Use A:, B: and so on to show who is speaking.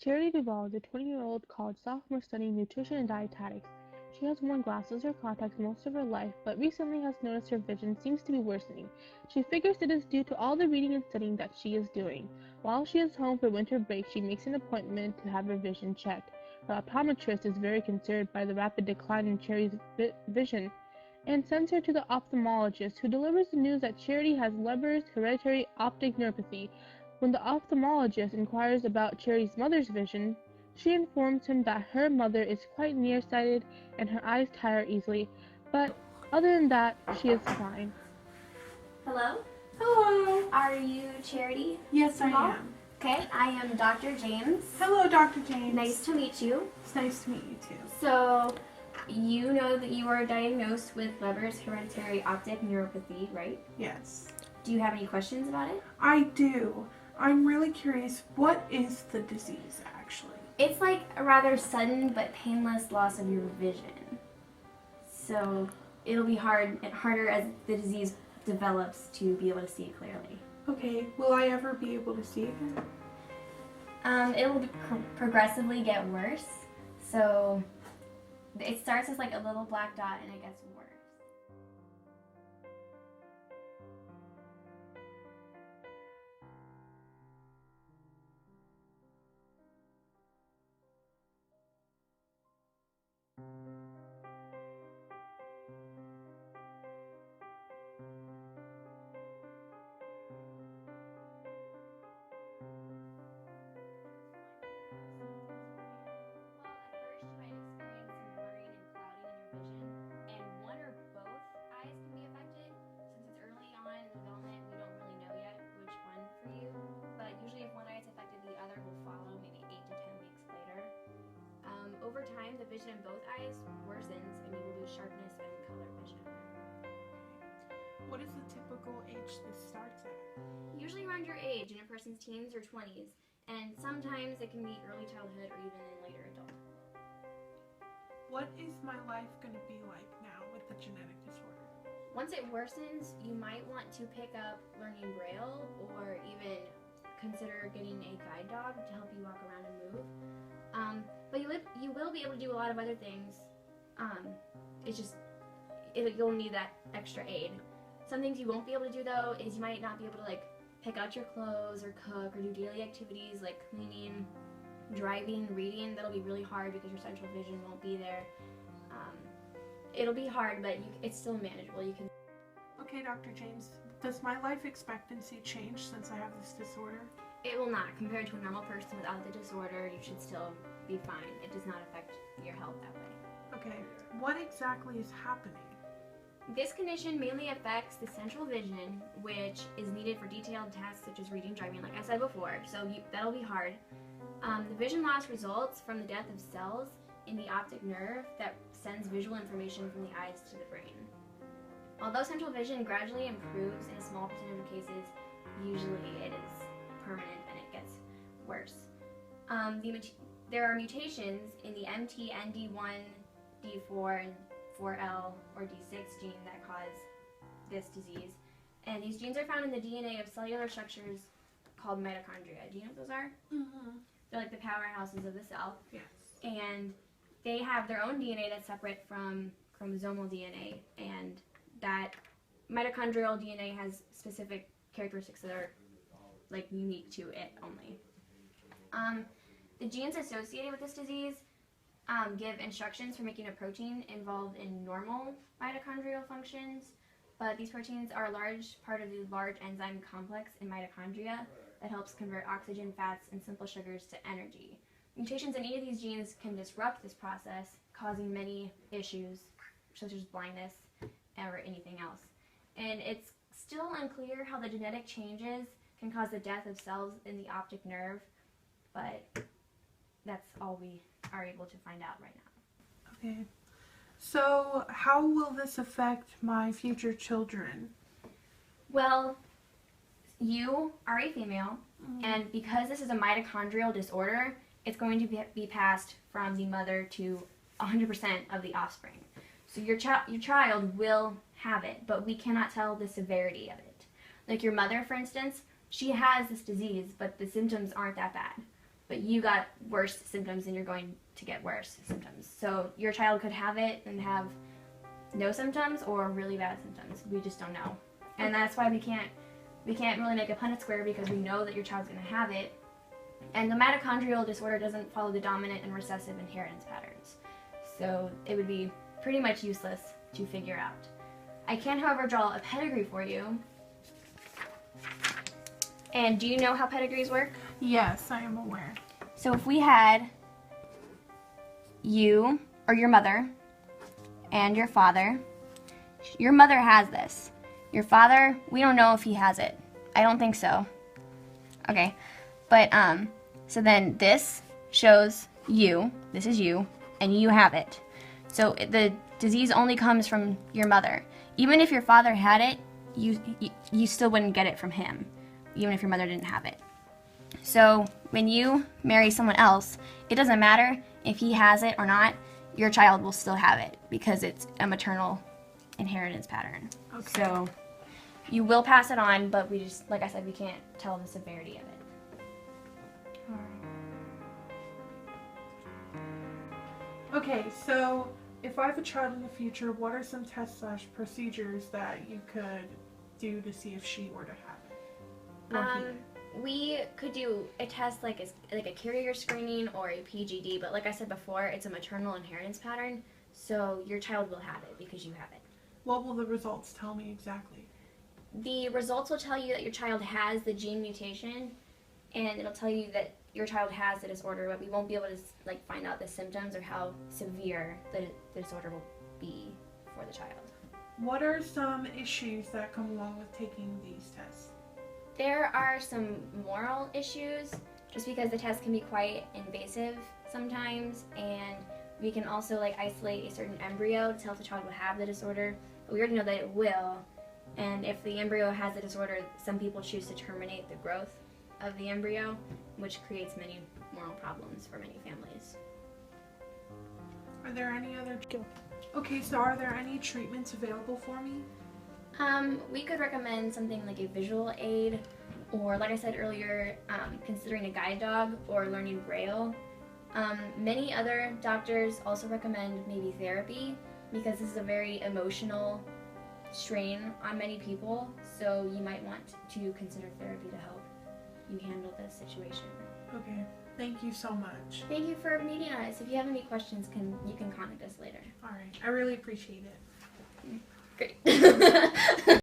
A: Charity Duvall is a 20-year-old college sophomore studying nutrition and dietetics. She has worn glasses or contacts most of her life, but recently has noticed her vision seems to be worsening. She figures it is due to all the reading and studying that she is doing. While she is home for winter break, she makes an appointment to have her vision checked. Her optometrist is very concerned by the rapid decline in Charity's vision and sends her to the ophthalmologist, who delivers the news that Charity has Leber's hereditary optic neuropathy. When the ophthalmologist inquires about Charity's mother's vision, she informs him that her mother is quite nearsighted and her eyes tire easily, but other than that, she is fine.
B: Hello,
C: Hello.
B: are you Charity?
C: Yes, I
B: Duvall?
C: am.
B: Okay, I am Dr. James.
C: Hello, Dr. James.
B: Nice to meet you.
C: It's nice to meet you too.
B: So, you know that you are diagnosed with Leber's hereditary optic neuropathy, right?
C: Yes.
B: Do you have any questions about it?
C: I do. I'm really curious, what is the disease actually?
B: It's like a rather sudden but painless loss of your vision. So, it'll be harder as the disease develops to be able to see clearly.
C: Okay, will I ever be able to see again?
B: It will progressively get worse. So, it starts as like a little black dot and it gets worse. Over time, the vision in both eyes worsens and you will lose sharpness and color vision.
C: What is the typical age this starts at?
B: Usually around your age, in a person's teens or 20s, and sometimes it can be early childhood or even in later adulthood.
C: What is my life going to be like now with the genetic disorder?
B: Once it worsens, you might want to pick up learning Braille or even consider getting a guide dog to help you walk around and move. But you will be able to do a lot of other things. It's just, you'll need that extra aid. Some things you won't be able to do though is you might not be able to like pick out your clothes or cook or do daily activities like cleaning, driving, reading. That'll be really hard because your central vision won't be there. It'll be hard, but it's still manageable. You can.
C: Okay, Dr. James, does my life expectancy change since I have this disorder?
B: It will not. Compared to a normal person without the disorder, you should still be fine. It does not affect your health that way.
C: Okay, what exactly is happening?
B: This condition mainly affects the central vision, which is needed for detailed tasks such as reading, driving, like I said before, so that'll be hard. The vision loss results from the death of cells in the optic nerve that sends visual information from the eyes to the brain. Although central vision gradually improves in a small percentage of cases, usually it is permanent and it gets worse. There are mutations in the MTND1, D4, and 4L or D6 gene that cause this disease. And these genes are found in the DNA of cellular structures called mitochondria. Do you know what those are?
C: Mm-hmm.
B: They're like the powerhouses of the cell.
C: Yes.
B: And they have their own DNA that's separate from chromosomal DNA. And that mitochondrial DNA has specific characteristics that are like unique to it only. The genes associated with this disease give instructions for making a protein involved in normal mitochondrial functions, but these proteins are a large part of the large enzyme complex in mitochondria that helps convert oxygen, fats, and simple sugars to energy. Mutations in any of these genes can disrupt this process, causing many issues, such as blindness or anything else. And it's still unclear how the genetic changes can cause the death of cells in the optic nerve, but that's all we are able to find out right now.
C: Okay. So, how will this affect my future children?
B: Well, you are a female, and because this is a mitochondrial disorder, it's going to be passed from the mother to 100% of the offspring. So your child will have it, but we cannot tell the severity of it. Like your mother, for instance, she has this disease, but the symptoms aren't that bad. but you got worse symptoms and you're going to get worse symptoms. So your child could have it and have no symptoms or really bad symptoms. We just don't know. And that's why we can't really make a Punnett square, because we know that your child's going to have it. And the mitochondrial disorder doesn't follow the dominant and recessive inheritance patterns. So it would be pretty much useless to figure out. I can, however, draw a pedigree for you. And do you know how pedigrees work?
C: Yes, I am aware.
B: So if we had you, or your mother, and your father, your mother has this. Your father, we don't know if he has it. I don't think so. Okay, but so then this shows you, this is you, and you have it. So the disease only comes from your mother. Even if your father had it, you still wouldn't get it from him, even if your mother didn't have it. So when you marry someone else, it doesn't matter if he has it or not, your child will still have it because it's a maternal inheritance pattern.
C: Okay.
B: So you will pass it on, but we just, like I said, we can't tell the severity of it.
C: Okay, so if I have a child in the future, what are some tests/procedures that you could do to see if she were to have it? Or he?
B: We could do a test like a carrier screening or a PGD, but like I said before, it's a maternal inheritance pattern, so your child will have it because you have it.
C: What will the results tell me exactly?
B: The results will tell you that your child has the gene mutation, and it'll tell you that your child has the disorder, but we won't be able to like find out the symptoms or how severe the disorder will be for the child.
C: What are some issues that come along with taking these tests?
B: There are some moral issues, just because the test can be quite invasive sometimes, and we can also like isolate a certain embryo to tell if the child will have the disorder. But we already know that it will, and if the embryo has the disorder, some people choose to terminate the growth of the embryo, which creates many moral problems for many families.
C: Are there any other... Okay, so are there any treatments available for me?
B: We could recommend something like a visual aid, or like I said earlier, considering a guide dog or learning Braille. Many other doctors also recommend maybe therapy, because this is a very emotional strain on many people, so you might want to consider therapy to help you handle this situation.
C: Okay, thank you so much.
B: Thank you for meeting us. If you have any questions, you can contact us later.
C: All right, I really appreciate it.
B: Great.